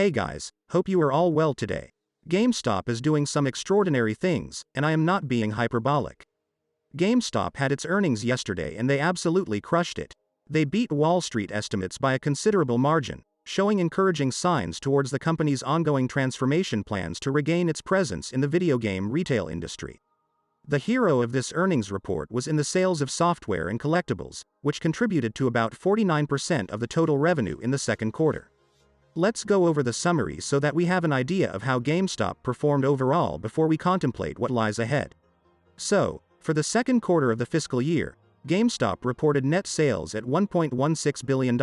Hey guys, hope you are all well today. GameStop is doing some extraordinary things, and I am not being hyperbolic. GameStop had its earnings yesterday and they absolutely crushed it. They beat Wall Street estimates by a considerable margin, showing encouraging signs towards the company's ongoing transformation plans to regain its presence in the video game retail industry. The hero of this earnings report was in the sales of software and collectibles, which contributed to about 49% of the total revenue in the second quarter. Let's go over the summary so that we have an idea of how GameStop performed overall before we contemplate what lies ahead. So, for the second quarter of the fiscal year, GameStop reported net sales at $1.16 billion,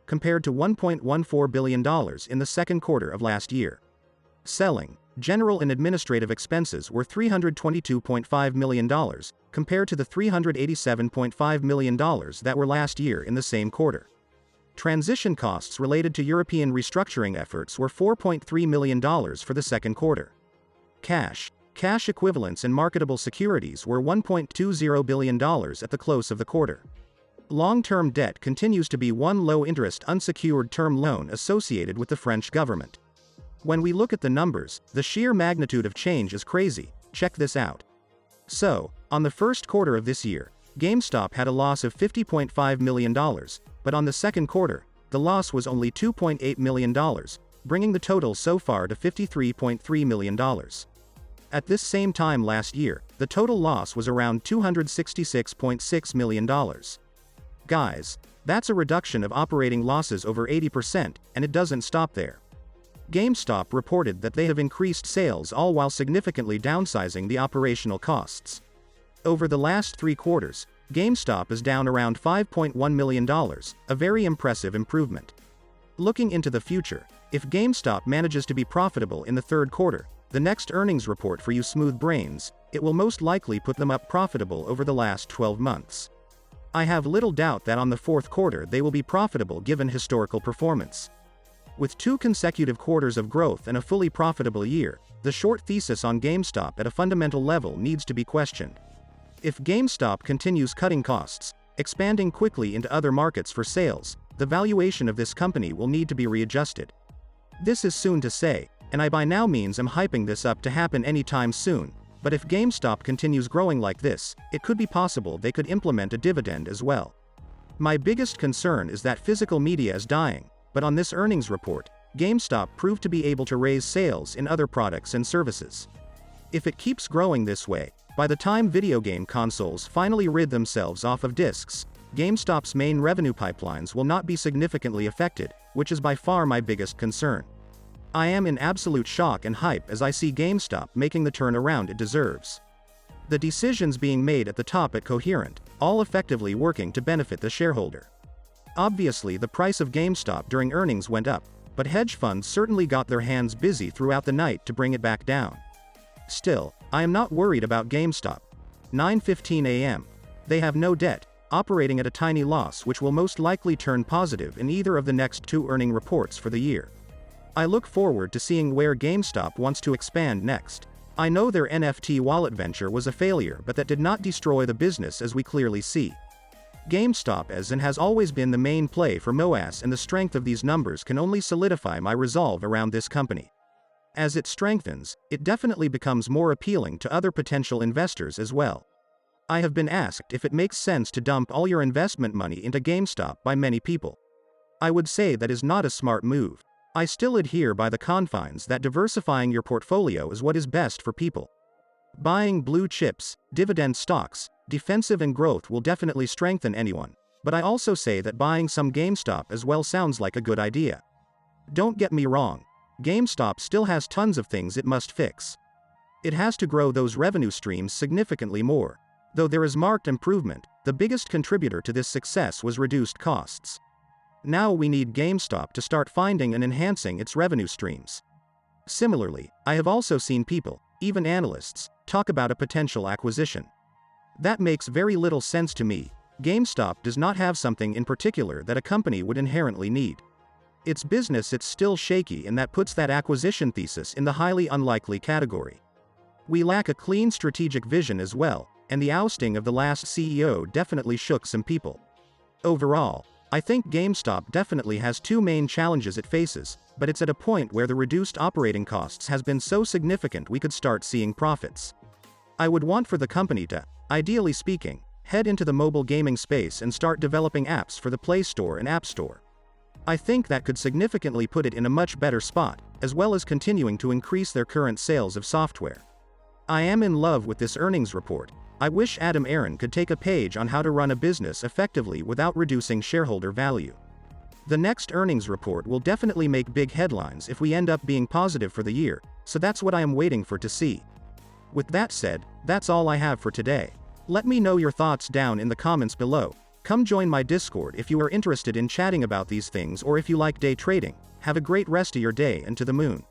compared to $1.14 billion in the second quarter of last year. Selling, general and administrative expenses were $322.5 million, compared to the $387.5 million that were last year in the same quarter. Transition costs related to European restructuring efforts were $4.3 million for the second quarter. Cash equivalents and marketable securities were $1.20 billion at the close of the quarter. Long-term debt continues to be one low-interest unsecured term loan associated with the French government. When we look at the numbers, the sheer magnitude of change is crazy. Check this out. So, on the first quarter of this year, GameStop had a loss of $50.5 million, but on the second quarter, the loss was only $2.8 million, bringing the total so far to $53.3 million. At this same time last year, the total loss was around $266.6 million. Guys, that's a reduction of operating losses over 80%, and it doesn't stop there. GameStop reported that they have increased sales all while significantly downsizing the operational costs. Over the last 3 quarters, GameStop is down around $5.1 million, a very impressive improvement. Looking into the future, if GameStop manages to be profitable in the third quarter, the next earnings report for you smooth brains, it will most likely put them up profitable over the last 12 months. I have little doubt that on the fourth quarter they will be profitable given historical performance. With 2 consecutive quarters of growth and a fully profitable year, the short thesis on GameStop at a fundamental level needs to be questioned. If GameStop continues cutting costs, expanding quickly into other markets for sales, the valuation of this company will need to be readjusted. This is soon to say, and I by no means am hyping this up to happen anytime soon, but if GameStop continues growing like this, it could be possible they could implement a dividend as well. My biggest concern is that physical media is dying, but on this earnings report, GameStop proved to be able to raise sales in other products and services. If it keeps growing this way, by the time video game consoles finally rid themselves off of discs, GameStop's main revenue pipelines will not be significantly affected, which is by far my biggest concern. I am in absolute shock and hype as I see GameStop making the turnaround it deserves. The decisions being made at the top are coherent, all effectively working to benefit the shareholder. Obviously, the price of GameStop during earnings went up, but hedge funds certainly got their hands busy throughout the night to bring it back down. Still, I am not worried about GameStop. 9:15 a.m. They have no debt, operating at a tiny loss which will most likely turn positive in either of the next 2 earning reports for the year. I look forward to seeing where GameStop wants to expand next. I know their NFT wallet venture was a failure, but that did not destroy the business as we clearly see. GameStop is and has always been the main play for MOAS, and the strength of these numbers can only solidify my resolve around this company. As it strengthens, it definitely becomes more appealing to other potential investors as well. I have been asked if it makes sense to dump all your investment money into GameStop by many people. I would say that is not a smart move. I still adhere by the confines that diversifying your portfolio is what is best for people. Buying blue chips, dividend stocks, defensive and growth will definitely strengthen anyone, but I also say that buying some GameStop as well sounds like a good idea. Don't get me wrong, GameStop still has tons of things it must fix. It has to grow those revenue streams significantly more. Though there is marked improvement, the biggest contributor to this success was reduced costs. Now we need GameStop to start finding and enhancing its revenue streams. Similarly, I have also seen people, even analysts, talk about a potential acquisition. That makes very little sense to me. GameStop does not have something in particular that a company would inherently need. Its business is still shaky, and that puts that acquisition thesis in the highly unlikely category. We lack a clean strategic vision as well, and the ousting of the last CEO definitely shook some people. Overall, I think GameStop definitely has two main challenges it faces, but it's at a point where the reduced operating costs has been so significant we could start seeing profits. I would want for the company to, ideally speaking, head into the mobile gaming space and start developing apps for the Play Store and App Store. I think that could significantly put it in a much better spot, as well as continuing to increase their current sales of software. I am in love with this earnings report. I wish Adam Aron could take a page on how to run a business effectively without reducing shareholder value. The next earnings report will definitely make big headlines if we end up being positive for the year, so that's what I am waiting for to see. With that said, that's all I have for today. Let me know your thoughts down in the comments below. Come join my Discord if you are interested in chatting about these things or if you like day trading. Have a great rest of your day and to the moon.